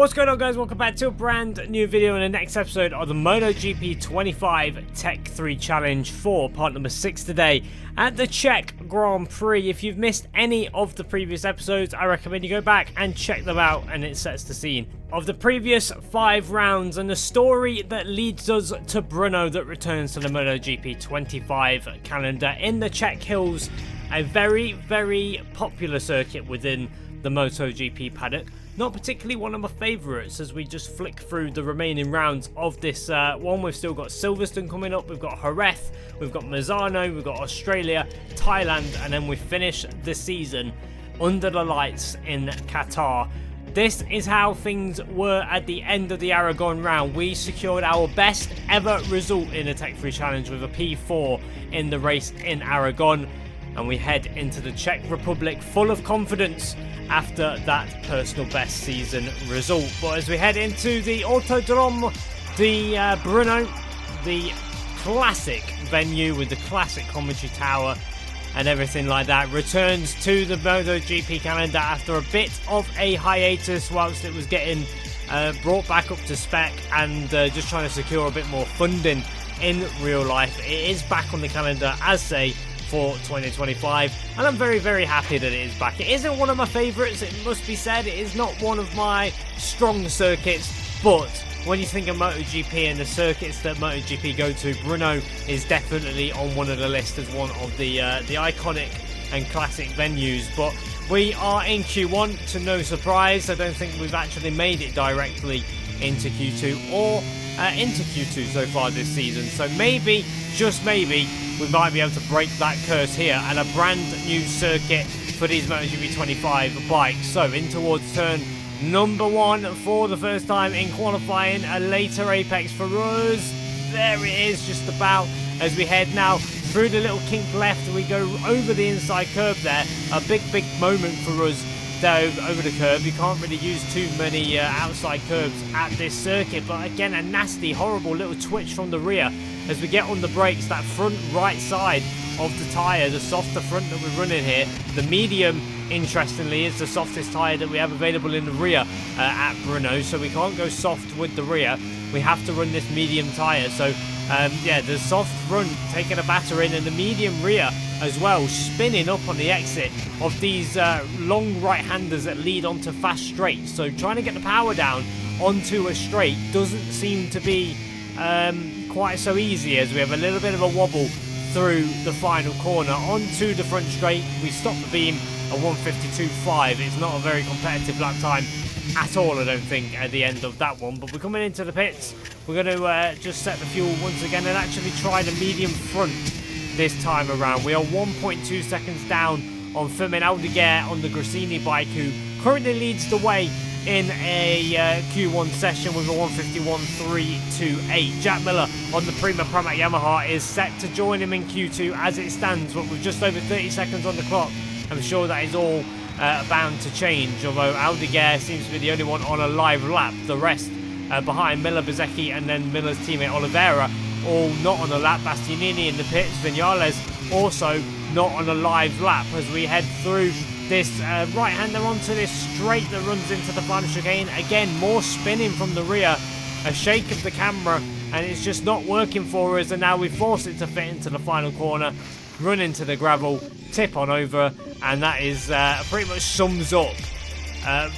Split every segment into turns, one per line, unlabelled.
What's going on, guys? Welcome back to a brand new video in the next episode of the MotoGP 25 Tech 3 Challenge for part number 6 today at the Czech Grand Prix. If you've missed any of the previous episodes, I recommend you go back and check them out, and it sets the scene of the previous 5 rounds and the story that leads us to Brno that returns to the MotoGP 25 calendar in the Czech Hills, a very, very popular circuit within the MotoGP paddock. Not particularly one of my favourites as we just flick through the remaining rounds of this one. We've still got Silverstone coming up, we've got Jerez, we've got Misano, we've got Australia, Thailand, and then we finish the season under the lights in Qatar. This is how things were at the end of the Aragon round. We secured our best ever result in a Tech 3 Challenge with a P4 in the race in Aragon. And we head into the Czech Republic full of confidence after that personal best season result. But as we head into the Autodrome, the Brno, the classic venue with the classic commentary tower and everything like that, returns to the MotoGP calendar after a bit of a hiatus whilst it was getting brought back up to spec and just trying to secure a bit more funding in real life. It is back on the calendar, as say, for 2025, and I'm very, very happy that it is back. It isn't one of my favourites, it must be said. It is not one of my strong circuits, but when you think of MotoGP and the circuits that MotoGP go to, Brno is definitely on one of the list as one of the iconic and classic venues. But we are in Q1, to no surprise. I don't think we've actually made it directly into Q2 or into Q2 so far this season. So maybe, just maybe, we might be able to break that curse here and a brand new circuit for these MotoGP 25 bikes. So in towards turn number 1 for the first time in qualifying, a later apex for us. There it is, just about, as we head now through the little kink left and we go over the inside curve there. A big moment for us there over the curve. You can't really use too many outside curves at this circuit, but again, a nasty, horrible little twitch from the rear as we get on the brakes. That front right side of the tyre, the softer front that we're running here, the medium, interestingly, is the softest tyre that we have available in the rear at Brno, so we can't go soft with the rear. We have to run this medium tyre. So yeah, the soft front taking a batter in, and the medium rear as well spinning up on the exit of these long right-handers that lead onto fast straights. So trying to get the power down onto a straight doesn't seem to be quite so easy, as we have a little bit of a wobble through the final corner onto the front straight. We stop the beam at 1:52.5. It's not a very competitive lap time at all, I don't think, at the end of that one. But we're coming into the pits. We're going to just set the fuel once again and actually try the medium front this time around. We are 1.2 seconds down on Firmin Aldeguer on the Gresini bike, who currently leads the way in a Q1 session with a 1:51.328. Jack Miller on the Prima Pramac Yamaha is set to join him in Q2 as it stands, but with just over 30 seconds on the clock. I'm sure that is all bound to change, although Aldeguer seems to be the only one on a live lap. The rest behind Miller, Bezzecchi, and then Miller's teammate Oliveira, all not on a lap. Bastianini in the pits, Vinales also not on a live lap as we head through this right-hander onto this straight that runs into the final chicane. Again, more spinning from the rear, a shake of the camera, and it's just not working for us, and now we force it to fit into the final corner, run into the gravel, tip on over, and that is pretty much sums up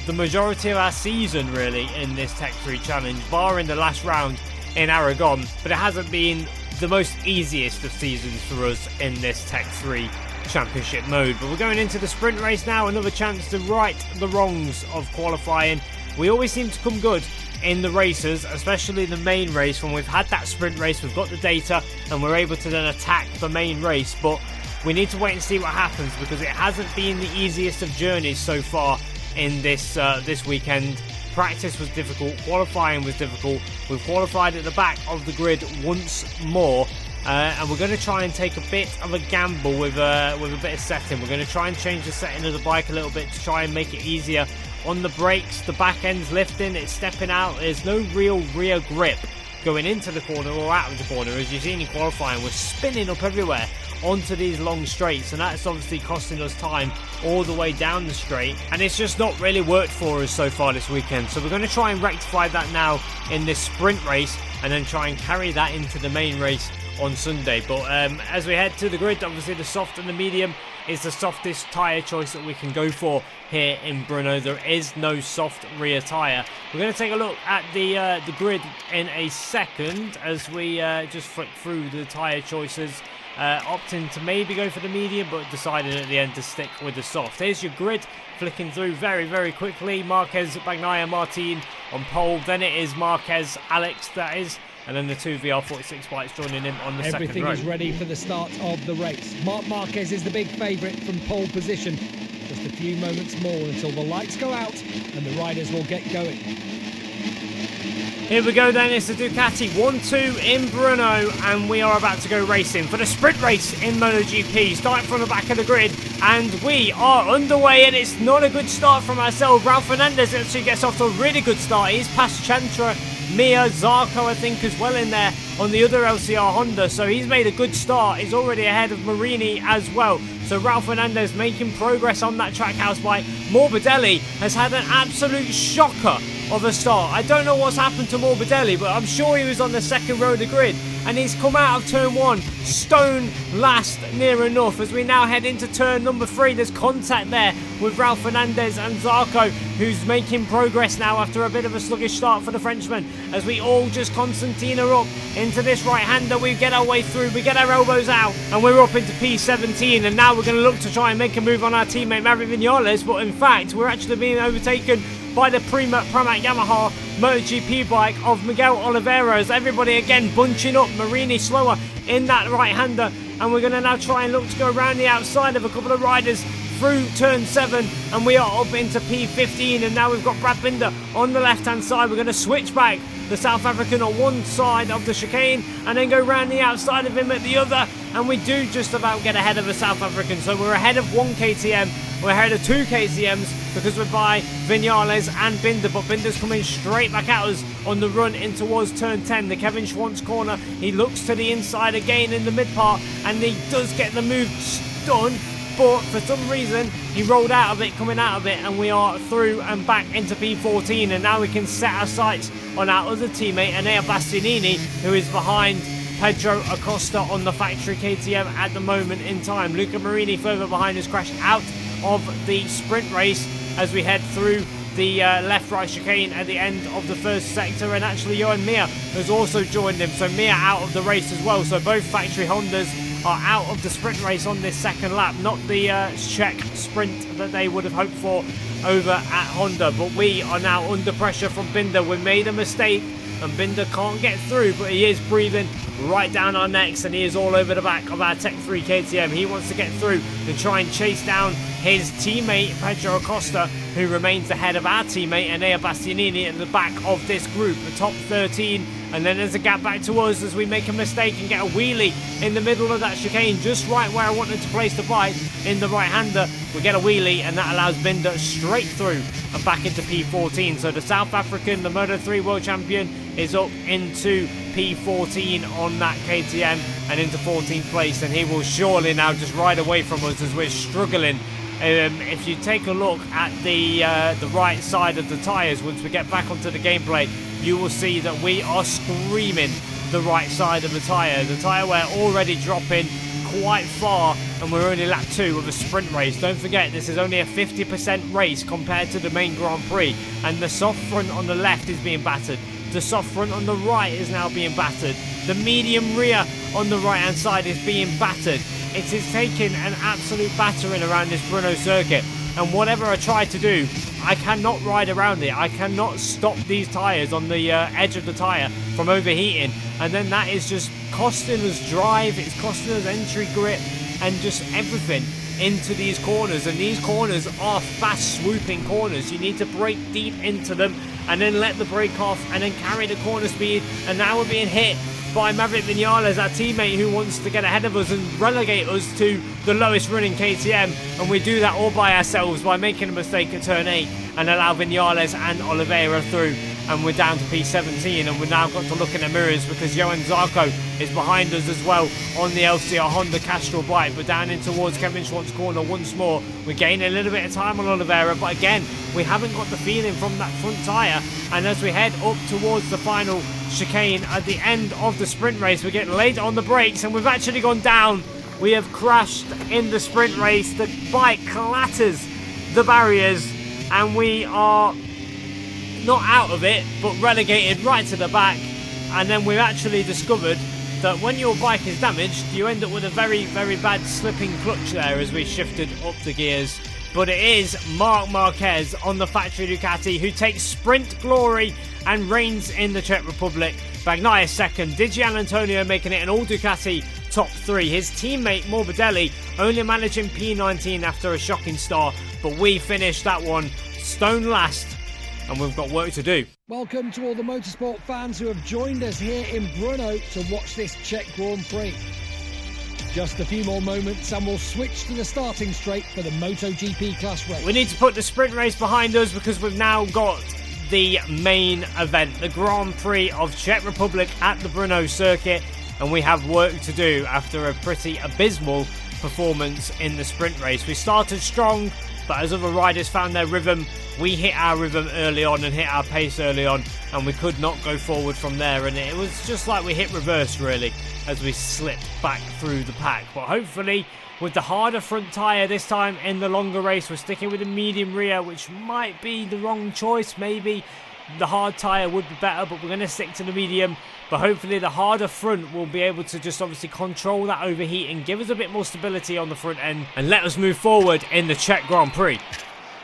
the majority of our season, really, in this Tech 3 Challenge, barring the last round in Aragon. But it hasn't been the most easiest of seasons for us in this Tech 3 Championship mode. But we're going into the sprint race now, another chance to right the wrongs of qualifying. We always seem to come good in the races, especially the main race. When we've had that sprint race, we've got the data and we're able to then attack the main race. But we need to wait and see what happens, because it hasn't been the easiest of journeys so far in this weekend. Practice was difficult, qualifying was difficult. We've qualified at the back of the grid once more, and we're going to try and take a bit of a gamble with a bit of setting. We're going to try and change the setting of the bike a little bit to try and make it easier on the brakes. The back end's lifting, it's stepping out. There's no real rear grip going into the corner or out of the corner. As you've seen in qualifying, we're spinning up everywhere onto these long straights, and that's obviously costing us time all the way down the straight, and it's just not really worked for us so far this weekend. So we're going to try and rectify that now in this sprint race, and then try and carry that into the main race on Sunday. But as we head to the grid, obviously the soft and the medium is the softest tyre choice that we can go for here in Brno. There is no soft rear tyre. We're going to take a look at the grid in a second as we just flick through the tyre choices, opting to maybe go for the medium, but decided at the end to stick with the soft. Here's your grid, flicking through very, very quickly. Marquez, Bagnaia, Martin on pole. Then it is Marquez, Alex, that is. And then the two VR46 bikes joining him on the second row.
Everything is ready for the start of the race. Marc Marquez is the big favourite from pole position. Just a few moments more until the lights go out and the riders will get going.
Here we go then, it's the Ducati 1-2 in Brno, and we are about to go racing for the sprint race in MotoGP, starting from the back of the grid, and we are underway, and it's not a good start from ourselves. Ralf Fernandez actually gets off to a really good start. He's past Chantra, Mia, Zarco I think as well in there on the other LCR Honda, so he's made a good start. He's already ahead of Marini as well. So Ralf Fernandez making progress on that Trackhouse bike. Morbidelli has had an absolute shocker of a start. I don't know what's happened to Morbidelli, but I'm sure he was on the second row of the grid, and he's come out of turn one stone last near enough. As we now head into turn number 3, there's contact there with Ralf Fernandez and Zarco, who's making progress now after a bit of a sluggish start for the Frenchman. As we all just concertina up into this right-hander, we get our way through, we get our elbows out, and we're up into P17, and now we're going to look to try and make a move on our teammate Maverick Vinales, but in fact we're actually being overtaken by the Pramac Yamaha MotoGP bike of Miguel Oliveira, as everybody again bunching up. Marini slower in that right-hander, and we're going to now try and look to go around the outside of a couple of riders through turn 7, and we are up into P15, and now we've got Brad Binder on the left-hand side. We're going to switch back the South African on one side of the chicane and then go round the outside of him at the other, and we do just about get ahead of the South African. So we're ahead of 1 KTM, we're ahead of 2 KTMs because we're by Vinales and Binder, but Binder's coming straight back at us on the run in towards turn 10, the Kevin Schwantz corner. He looks to the inside again in the mid part, and he does get the move done, but for some reason he rolled out of it, coming out of it, and we are through and back into P14, and now we can set our sights on our other teammate Enea Bastianini, who is behind Pedro Acosta on the factory KTM at the moment in time. Luca Marini further behind has crashed out of the sprint race as we head through the left-right chicane at the end of the first sector, and actually Johan Mir has also joined him, so Mir out of the race as well. So both factory Hondas are out of the sprint race on this second lap, not the Czech sprint that they would have hoped for over at Honda. But we are now under pressure from Binder. We made a mistake and Binder can't get through, but he is breathing right down our necks, and he is all over the back of our Tech 3 KTM. He wants to get through and try and chase down his teammate Pedro Acosta, who remains ahead of our teammate Enea Bastianini at the back of this group, the top 13. And then there's a gap back to us as we make a mistake and get a wheelie in the middle of that chicane, just right where I wanted to place the bike in the right-hander. We get a wheelie, and that allows Binder straight through and back into P14. So the South African, the Moto3 World Champion, is up into P14 on that KTM and into 14th place, and he will surely now just ride away from us as we're struggling. If you take a look at the right side of the tyres, once we get back onto the gameplay, you will see that we are screaming the right side of the tyre. The tyre wear already dropping quite far, and we're only lap 2 of a sprint race. Don't forget, this is only a 50% race compared to the main Grand Prix, and the soft front on the left is being battered. The soft front on the right is now being battered. The medium rear on the right hand side is being battered. It is taking an absolute battering around this Brno circuit, and whatever I try to do, I cannot ride around it. I cannot stop these tyres on the edge of the tyre from overheating, and then that is just costing us drive, it's costing us entry grip and just everything into these corners. And these corners are fast swooping corners. You need to brake deep into them and then let the brake off and then carry the corner speed. And now we're being hit by Maverick Vinales, our teammate, who wants to get ahead of us and relegate us to the lowest running KTM, and we do that all by ourselves by making a mistake at turn 8 and allow Vinales and Oliveira through. And we're down to P17, and we've now got to look in the mirrors because Johan Zarco is behind us as well on the LCR Honda Castrol bike. But down in towards Kevin Schwantz corner once more. We're gaining a little bit of time on Oliveira, but again, we haven't got the feeling from that front tyre. And as we head up towards the final chicane at the end of the sprint race, we're getting late on the brakes, and we've actually gone down. We have crashed in the sprint race. The bike clatters the barriers, and we are not out of it, but relegated right to the back. And then we've actually discovered that when your bike is damaged, you end up with a very, very bad slipping clutch there as we shifted up the gears. But it is Marc Marquez on the factory Ducati who takes sprint glory and reigns in the Czech Republic. Bagnaia second, Di Gianantonio making it an all Ducati top 3. His teammate Morbidelli only managing P19 after a shocking start, but we finished that one stone last, and we've got work to do.
Welcome to all the motorsport fans who have joined us here in Brno to watch this Czech Grand Prix. Just a few more moments and we'll switch to the starting straight for the MotoGP class race.
We need to put the sprint race behind us because we've now got the main event, the Grand Prix of Czech Republic at the Brno circuit, and we have work to do after a pretty abysmal performance in the sprint race. We started strong, but as other riders found their rhythm, we hit our rhythm early on and hit our pace early on, and we could not go forward from there. And it was just like we hit reverse, really, as we slipped back through the pack. But hopefully, with the harder front tyre this time in the longer race, we're sticking with the medium rear, which might be the wrong choice. Maybe the hard tyre would be better, but we're going to stick to the medium. But hopefully the harder front will be able to just obviously control that overheat and give us a bit more stability on the front end and let us move forward in the Czech Grand Prix.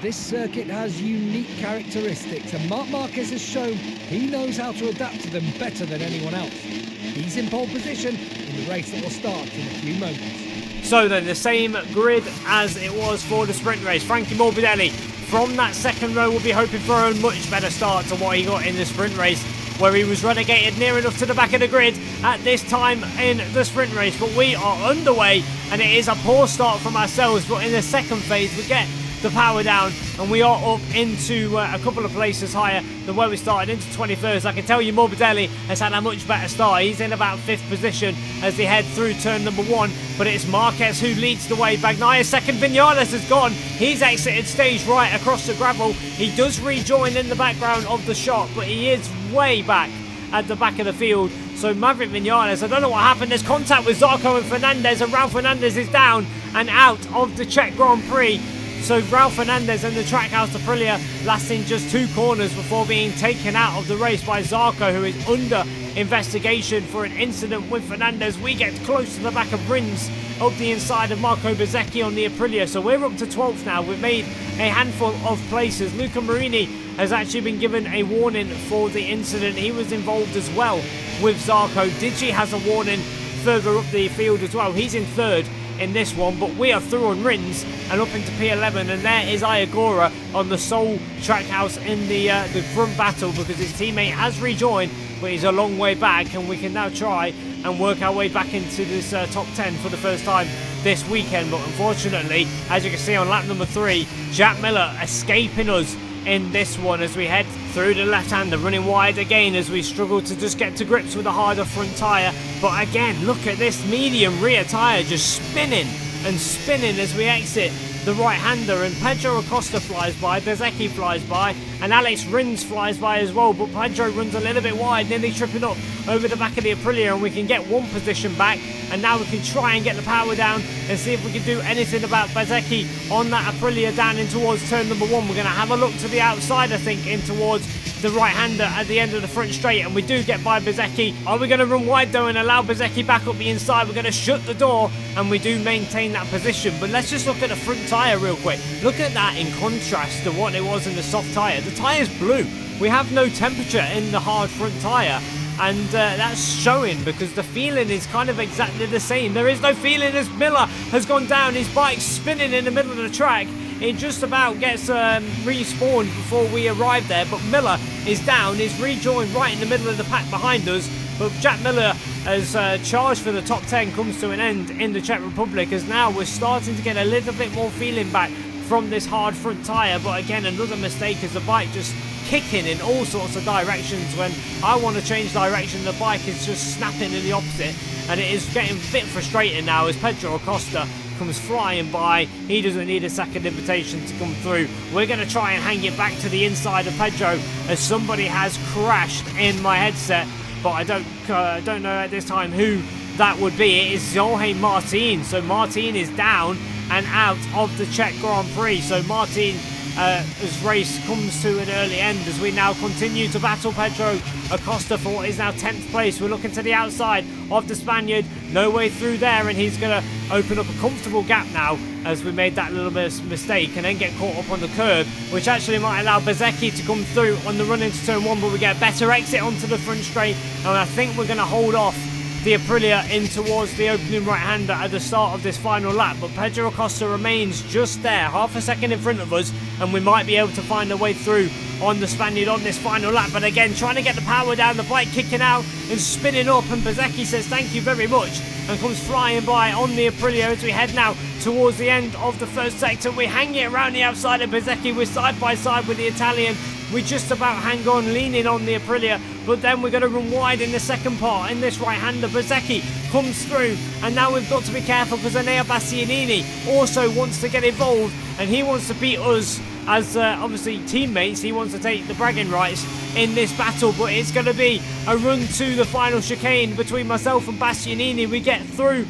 This circuit has unique characteristics, and Marc Marquez has shown he knows how to adapt to them better than anyone else. He's in pole position in the race that will start in a few moments.
So then, the same grid as it was for the sprint race. Frankie Morbidelli from that second row will be hoping for a much better start to what he got in the sprint race, where he was relegated near enough to the back of the grid at this time in the sprint race. But we are underway, and it is a poor start from ourselves, but in the second phase we get the power down and we are up into a couple of places higher than where we started, into 21st. I can tell you Morbidelli has had a much better start. He's in about 5th position as they head through turn number 1, but it's Marquez who leads the way. Bagnaia second, Vinales has gone. He's exited stage right across the gravel. He does rejoin in the background of the shot, but he is way back at the back of the field. So Maverick Vinales, I don't know what happened. There's contact with Zarco and Fernandez, and Ralph Fernandez is down and out of the Czech Grand Prix. So Ralph Fernandez and the Trackhouse Aprilia lasting just 2 corners before being taken out of the race by Zarco, who is under investigation for an incident with Fernandez. We get close to the back of Rins, up the inside of Marco Bezzecchi on the Aprilia. So we're up to 12th now. We've made a handful of places. Luca Marini has actually been given a warning for the incident. He was involved as well with Zarco. Digi has a warning further up the field as well. He's in 3rd in this one, but we are through on Rins and up into P11, and there is Iagora on the sole Trackhouse in the front battle because his teammate has rejoined, but he's a long way back, and we can now try and work our way back into this top 10 for the first time this weekend. But unfortunately, as you can see on lap number 3, Jack Miller escaping us in this one as we head through the left-hander, running wide again as we struggle to just get to grips with a harder front tyre. But again, look at this medium rear tyre just spinning and spinning as we exit the right-hander, and Pedro Acosta flies by, Bezzecchi flies by, and Alex Rins flies by as well, but Pedro runs a little bit wide, nearly tripping up over the back of the Aprilia, and we can get 1 position back, and now we can try and get the power down and see if we can do anything about Bezzecchi on that Aprilia down in towards turn number 1. We're going to have a look to the outside, I think, in towards the right-hander at the end of the front straight, and we do get by Bezzecchi. Are we going to run wide though and allow Bezzecchi back up the inside? We're going to shut the door, and we do maintain that position. But let's just look at the front tyre real quick. Look at that in contrast to what it was in the soft tyre. The tyre's blue. We have no temperature in the hard front tyre, and that's showing because the feeling is kind of exactly the same. There is no feeling as Miller has gone down. His bike's spinning in the middle of the track. It just about gets respawned before we arrive there, but Miller is down. He's rejoined right in the middle of the pack behind us. But Jack Miller, as charge for the top 10 comes to an end in the Czech Republic, as now we're starting to get a little bit more feeling back from this hard front tyre. But again, another mistake as the bike just kicking in all sorts of directions. When I want to change direction, the bike is just snapping in the opposite, and it is getting a bit frustrating now as Pedro Acosta comes flying by. He doesn't need a second invitation to come through. We're going to try and hang it back to the inside of Pedro as somebody has crashed in my headset, but I don't know at this time who that would be. It is Jorge Martin. So Martin is down and out of the Czech Grand Prix. So Martin as race comes to an early end as we now continue to battle Pedro Acosta for what is now 10th place. We're looking to the outside of the Spaniard, no way through there, and he's going to open up a comfortable gap now as we made that little bit of mistake and then get caught up on the curb, which actually might allow Bezzecchi to come through on the run into turn 1, but we get a better exit onto the front straight, and I think we're going to hold off the Aprilia in towards the opening right-hander at the start of this final lap. But Pedro Acosta remains just there, half a second in front of us, and we might be able to find a way through on the Spaniard on this final lap. But again, trying to get the power down, the bike kicking out and spinning up, and Bezzecchi says thank you very much and comes flying by on the Aprilia as we head now towards the end of the first sector. We hang it around the outside of Bezzecchi. We're side by side with the Italian. We just about hang on, leaning on the Aprilia, but then we're going to run wide in the second part in this right-hander. Bezzecchi comes through, and now we've got to be careful because Enea Bastianini also wants to get involved, and he wants to beat us as obviously teammates. He wants to take the bragging rights in this battle, but it's going to be a run to the final chicane between myself and Bastianini. We get through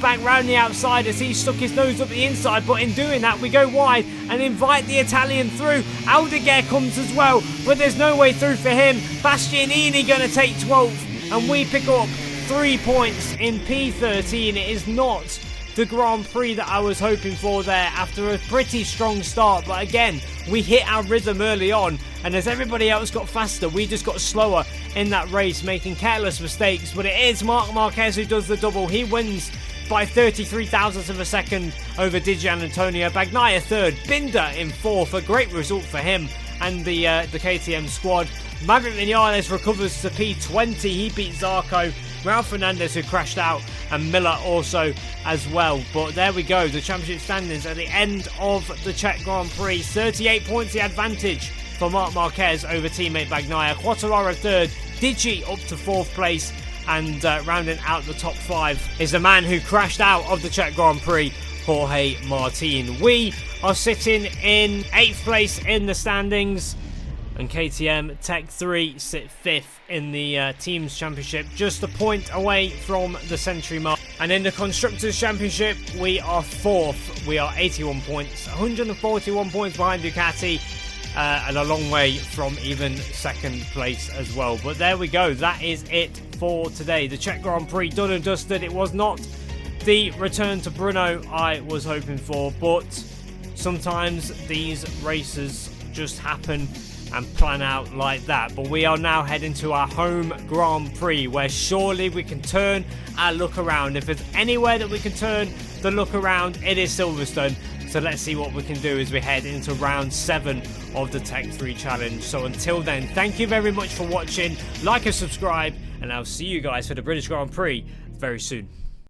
back round the outside as he stuck his nose up the inside, but in doing that we go wide and invite the Italian through. Aldeguer comes as well, but there's no way through for him. Bastianini going to take 12th, and we pick up 3 points in P13. It is not the Grand Prix that I was hoping for there after a pretty strong start, but again we hit our rhythm early on, and as everybody else got faster, we just got slower in that race, making careless mistakes. But it is Marc Marquez who does the double. He wins by 33 thousandths of a second over Dijan Antonio. Bagnaia third, Binder in fourth, a great result for him and the KTM squad. Maverick Vinales recovers to P20. He beats Zarco, Ralph Fernandez who crashed out, and Miller also as well. But there we go, the championship standings at the end of the Czech Grand Prix. 38 points the advantage for Marc Marquez over teammate Bagnaia. Quartararo third, Digi up to fourth place, and rounding out the top 5 is the man who crashed out of the Czech Grand Prix, Jorge Martin. We are sitting in 8th place in the standings, and KTM Tech 3 sit 5th in the Teams Championship, just a point away from the century mark. And in the Constructors Championship, we are 4th. We are 81 points, 141 points behind Ducati, and a long way from even 2nd place as well. But there we go, that is it for today. The Czech Grand Prix done and dusted. It was not the return to Brno I was hoping for, but sometimes these races just happen and plan out like that. But we are now heading to our home Grand Prix, where surely we can turn our look around. If there's anywhere that we can turn the look around, it is Silverstone. So let's see what we can do as we head into round 7 of the Tech 3 Challenge. So until then, thank you very much for watching. Like and subscribe, and I'll see you guys for the British Grand Prix very soon.